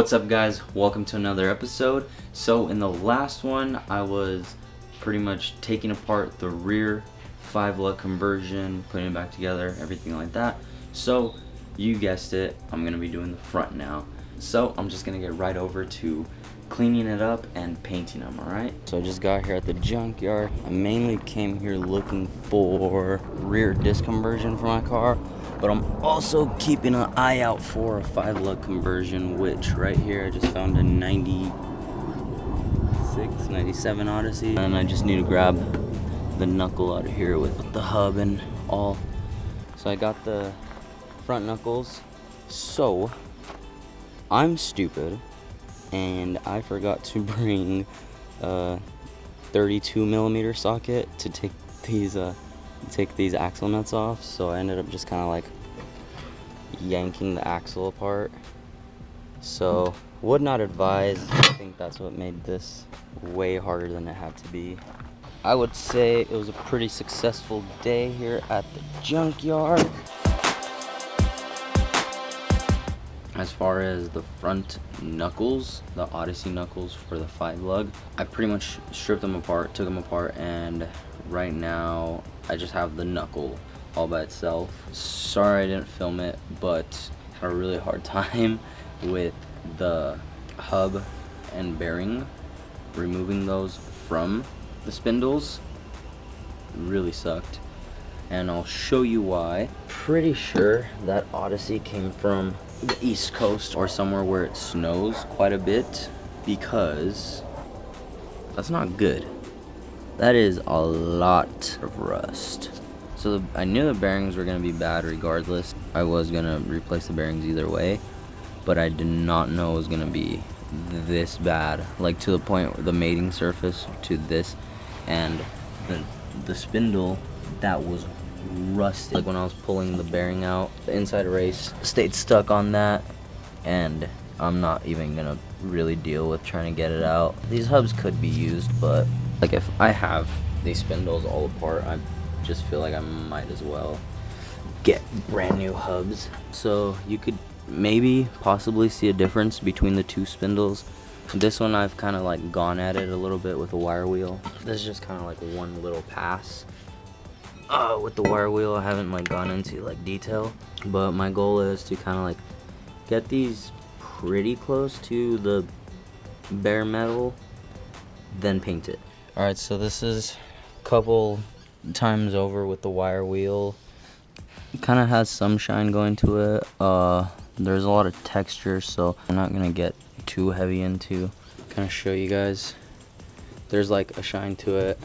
What's up, guys? Welcome to another episode. So in the last one, I was pretty much taking apart the rear 5 lug conversion, putting it back together, everything like that. So you guessed it, I'm gonna be doing the front now. So I'm just gonna get right over to cleaning it up and painting them, alright? So I just got here at the junkyard. I mainly came here looking for rear disc conversion for my car, but I'm also keeping an eye out for a 5 lug conversion, which right here I just found a 97 Odyssey, and I just need to grab the knuckle out of here with the hub and all. So I got the front knuckles. So I'm stupid and I forgot to bring a 32mm socket to take these axle nuts off, so I ended up just kind of like yanking the axle apart. So would not advise. I think that's what made this way harder than it had to be. I would say it was a pretty successful day here at the junkyard. As far as the front knuckles, the Odyssey knuckles for the 5 lug, I pretty much stripped them apart, took them apart, and right now I just have the knuckle all by itself. Sorry I didn't film it, but I had a really hard time with the hub and bearing, removing those from the spindles. It really sucked, and I'll show you why. Pretty sure that Odyssey came from the East Coast or somewhere where it snows quite a bit, because that's not good. That is a lot of rust. So I knew the bearings were going to be bad regardless. I was going to replace the bearings either way, but I did not know it was going to be this bad, like to the point where the mating surface to this and the spindle that was rusted. Like when I was pulling the bearing out, the inside race stayed stuck on that, and I'm not even gonna really deal with trying to get it out. These hubs could be used, but like if I have these spindles all apart, I just feel like I might as well get brand new hubs. So you could maybe possibly see a difference between the two spindles. This one I've kind of like gone at it a little bit with a wire wheel. This is just kind of like one little pass. With the wire wheel I haven't like gone into like detail, but my goal is to kind of like get these pretty close to the bare metal, then paint it. Alright, so this is a couple times over with the wire wheel. It kind of has some shine going to it. There's a lot of texture, so I'm not gonna get too heavy into kind of show you guys. There's like a shine to it.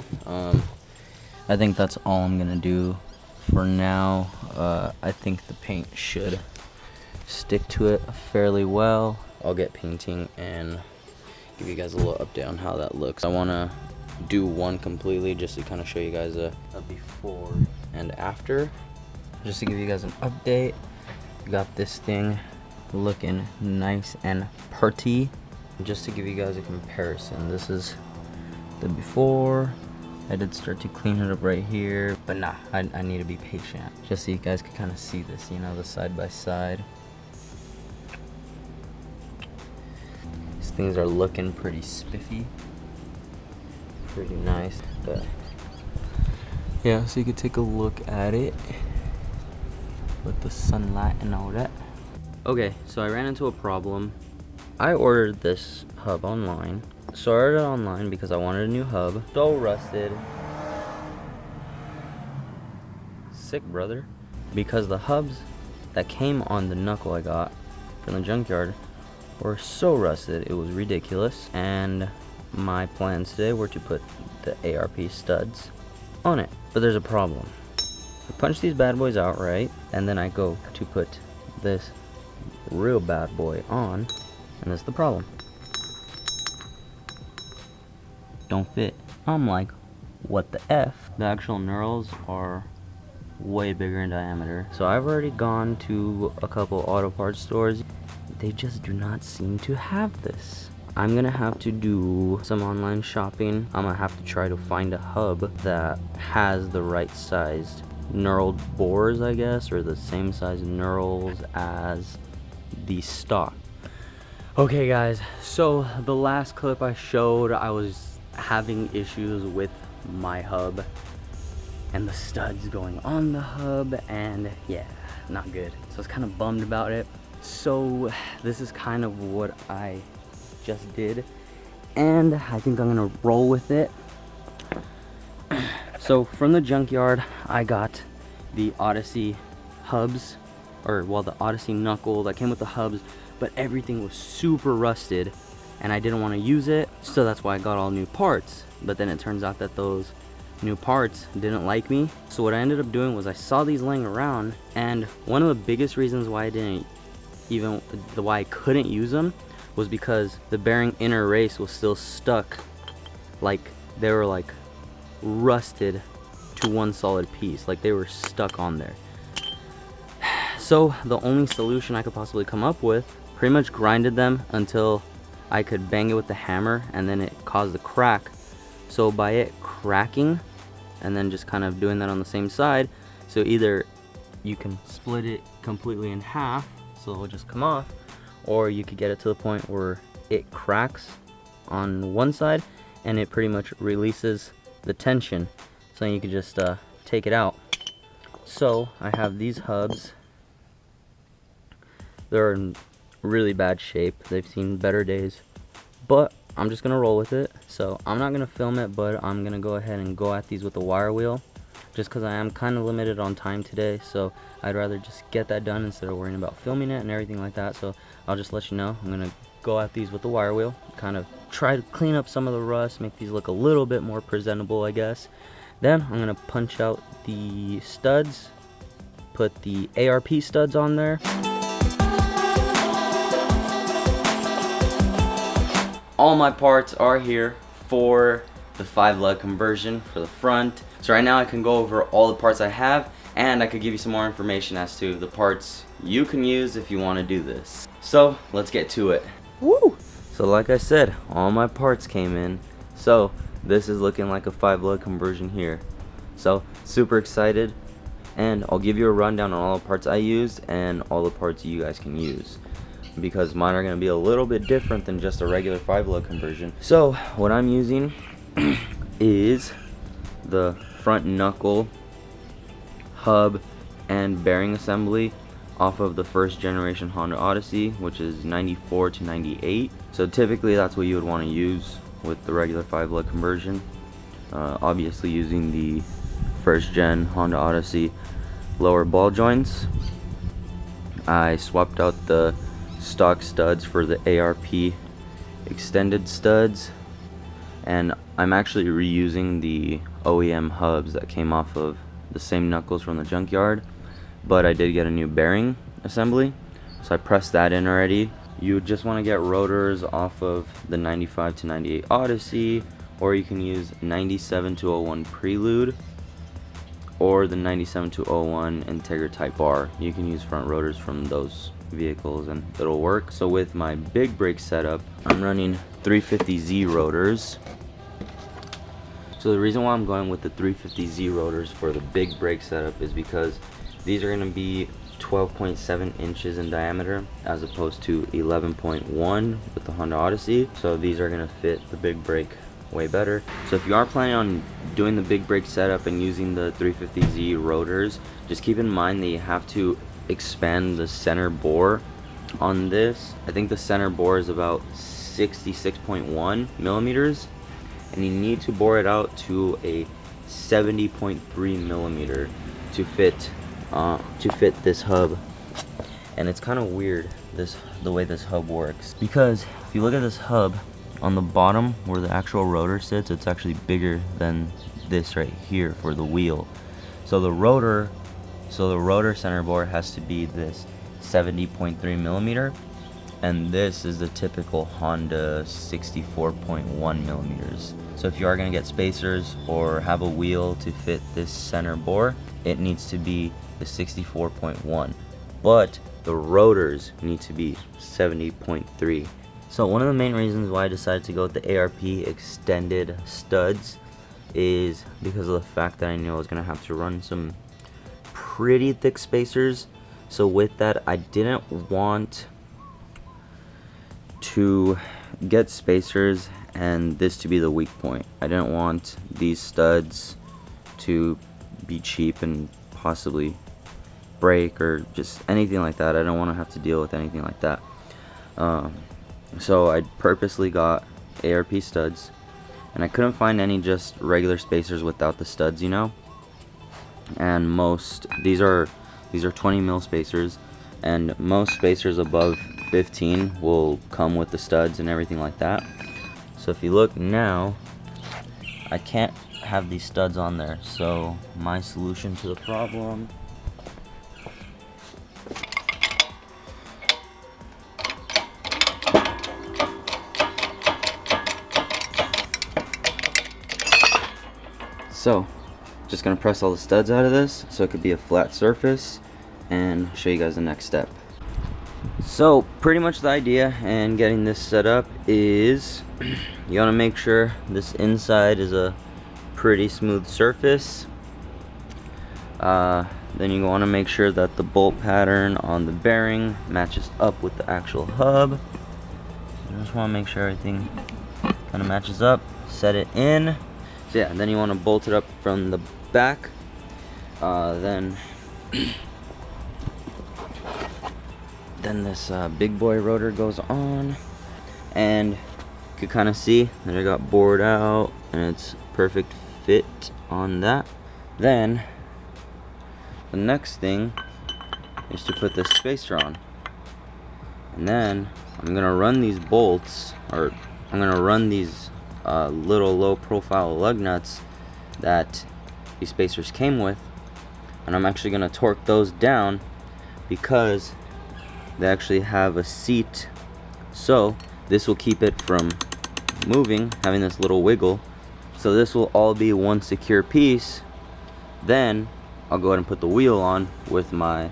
I think that's all I'm gonna do for now. I think the paint should stick to it fairly well. I'll get painting and give you guys a little update on how that looks. I wanna do one completely just to kind of show you guys a before and after, just to give you guys an update. Got this thing looking nice and pretty. Just to give you guys a comparison, this is the before. I did start to clean it up right here, but nah, I need to be patient just so you guys can kind of see this, you know, the side by side. These things are looking pretty spiffy, pretty nice, but yeah, so you can take a look at it with the sunlight and all that. Okay, so I ran into a problem. I ordered this hub online. So I ordered it online because I wanted a new hub. So rusted. Sick, brother. Because the hubs that came on the knuckle I got from the junkyard were so rusted, it was ridiculous. And my plans today were to put the ARP studs on it. But there's a problem. I punch these bad boys out, right? And then I go to put this real bad boy on, and that's the problem. Don't fit. I'm like, what the F? The actual knurls are way bigger in diameter. So I've already gone to a couple auto parts stores. They just do not seem to have this. I'm gonna have to do some online shopping. I'm gonna have to try to find a hub that has the right sized knurled bores, I guess, or the same size knurls as the stock. Okay guys, so the last clip I showed, I was having issues with my hub and the studs going on the hub, and yeah, not good. So I was kind of bummed about it. So this is kind of what I just did, and I think I'm gonna roll with it. So from the junkyard, I got the Odyssey hubs, or well, the Odyssey knuckle that came with the hubs, but everything was super rusted and I didn't want to use it, so that's why I got all new parts. But then it turns out that those new parts didn't like me. So what I ended up doing was I saw these laying around, and one of the biggest reasons why I couldn't use them was because the bearing inner race was still stuck, like they were like rusted to one solid piece, like they were stuck on there. So the only solution I could possibly come up with, pretty much grinded them until I could bang it with the hammer, and then it caused a crack. So by it cracking and then just kind of doing that on the same side, so either you can split it completely in half so it'll just come off, or you could get it to the point where it cracks on one side and it pretty much releases the tension, so you could just take it out. So I have these hubs. They're in really bad shape. They've seen better days, but I'm just gonna roll with it. So I'm not gonna film it, but I'm gonna go ahead and go at these with the wire wheel, just because I am kind of limited on time today. So I'd rather just get that done instead of worrying about filming it and everything like that. So I'll just let you know, I'm gonna go at these with the wire wheel, kind of try to clean up some of the rust, make these look a little bit more presentable, I guess. Then I'm gonna punch out the studs, put the ARP studs on there. All my parts are here for the 5 lug conversion for the front. So right now I can go over all the parts I have, and I could give you some more information as to the parts you can use if you want to do this. So let's get to it. Woo! So like I said, all my parts came in. So this is looking like a 5 lug conversion here. So super excited, and I'll give you a rundown on all the parts I used and all the parts you guys can use, because mine are going to be a little bit different than just a regular 5 lug conversion. So what I'm using is the front knuckle, hub, and bearing assembly off of the first generation Honda Odyssey, which is 94 to 98. So typically that's what you would want to use with the regular 5 lug conversion. Obviously using the first gen Honda Odyssey lower ball joints. I swapped out the stock studs for the ARP extended studs, and I'm actually reusing the OEM hubs that came off of the same knuckles from the junkyard, but I did get a new bearing assembly, so I pressed that in already. You would just want to get rotors off of the 95 to 98 Odyssey, or you can use 97 to 01 Prelude or the 97 to 01 Integra Type R. You can use front rotors from those vehicles and it'll work. So with my big brake setup, I'm running 350Z rotors. So the reason why I'm going with the 350Z rotors for the big brake setup is because these are going to be 12.7 inches in diameter as opposed to 11.1 with the Honda Odyssey. So these are going to fit the big brake way better. So if you are planning on doing the big brake setup and using the 350Z rotors, just keep in mind that you have to expand the center bore on this. I think the center bore is about 66.1 millimeters, and you need to bore it out to a 70.3 millimeter to fit this hub. And it's kind of weird the way this hub works, because if you look at this hub on the bottom where the actual rotor sits, it's actually bigger than this right here for the wheel. So the rotor center bore has to be this 70.3 millimeter, and this is the typical Honda 64.1 millimeters. So if you are going to get spacers or have a wheel to fit this center bore, it needs to be the 64.1, but the rotors need to be 70.3. So one of the main reasons why I decided to go with the ARP extended studs is because of the fact that I knew I was going to have to run some pretty thick spacers. So with that, I didn't want to get spacers and this to be the weak point. I didn't want these studs to be cheap and possibly break or just anything like that. I don't want to have to deal with anything like that. So I purposely got ARP studs, and I couldn't find any just regular spacers without the studs, you know. And most these are 20 mil spacers, and most spacers above 15 will come with the studs and everything like that. So if you look now, I can't have these studs on there. So my solution to the problem, so just gonna press all the studs out of this so it could be a flat surface, and show you guys the next step. So pretty much the idea in getting this set up is you want to make sure this inside is a pretty smooth surface. Then you want to make sure that the bolt pattern on the bearing matches up with the actual hub. You just want to make sure everything kind of matches up. Set it in. So yeah, then you want to bolt it up from the back. Then this big boy rotor goes on, and you can kind of see that I got bored out and it's perfect fit on that. Then the next thing is to put this spacer on, and then I'm gonna run these bolts, or I'm gonna run these little low profile lug nuts that these spacers came with, and I'm actually gonna torque those down because they actually have a seat, so this will keep it from moving, having this little wiggle. So this will all be one secure piece. Then I'll go ahead and put the wheel on with my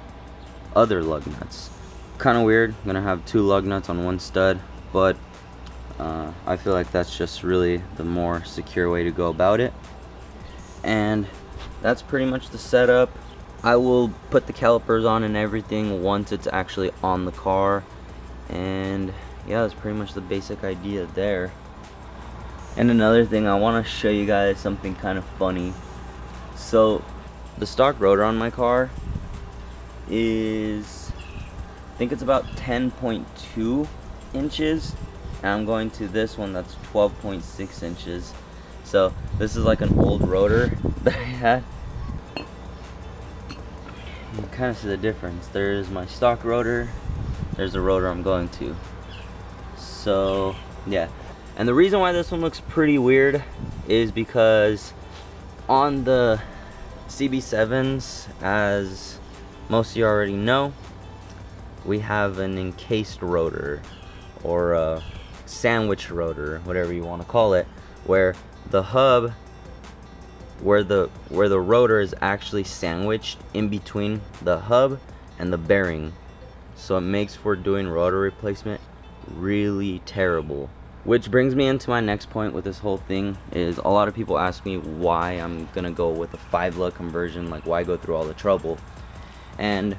other lug nuts. Kind of weird, I'm gonna have two lug nuts on one stud, but I feel like that's just really the more secure way to go about it. And that's pretty much the setup. I will put the calipers on and everything once it's actually on the car, and yeah, that's pretty much the basic idea there. And another thing, I want to show you guys something kind of funny. So the stock rotor on my car is, I think it's about 10.2 inches, and I'm going to this one that's 12.6 inches. So this is like an old rotor that I had. You can kind of see the difference. There's my stock rotor, there's the rotor I'm going to. So yeah, and the reason why this one looks pretty weird is because on the CB7s, as most of you already know, we have an encased rotor, or a sandwich rotor, whatever you want to call it, where the hub, where the rotor is actually sandwiched in between the hub and the bearing, so it makes for doing rotor replacement really terrible. Which brings me into my next point with this whole thing, is a lot of people ask me why I'm gonna go with a 5-lug conversion, like why go through all the trouble. And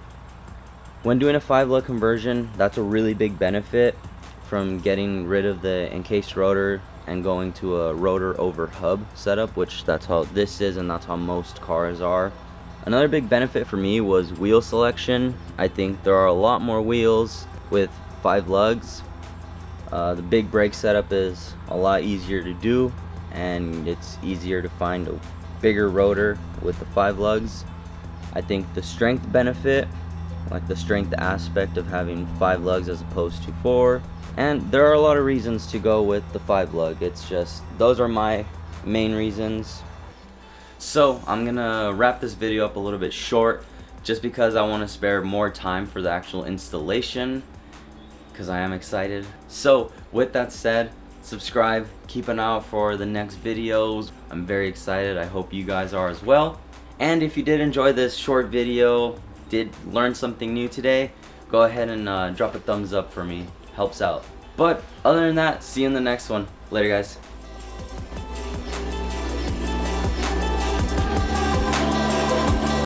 when doing a 5-lug conversion, that's a really big benefit from getting rid of the encased rotor and going to a rotor over hub setup, which that's how this is and that's how most cars are. Another big benefit for me was wheel selection. I think there are a lot more wheels with 5 lugs. The big brake setup is a lot easier to do, and it's easier to find a bigger rotor with the 5 lugs. I think the strength benefit, like the strength aspect of having 5 lugs as opposed to 4, and there are a lot of reasons to go with the 5 lug. It's just, those are my main reasons. So I'm gonna wrap this video up a little bit short, just because I want to spare more time for the actual installation, because I am excited. So with that said, subscribe, keep an eye out for the next videos. I'm very excited, I hope you guys are as well. And if you did enjoy this short video, did learn something new today, go ahead and drop a thumbs up for me, helps out. But other than that, see you in the next one. Later guys.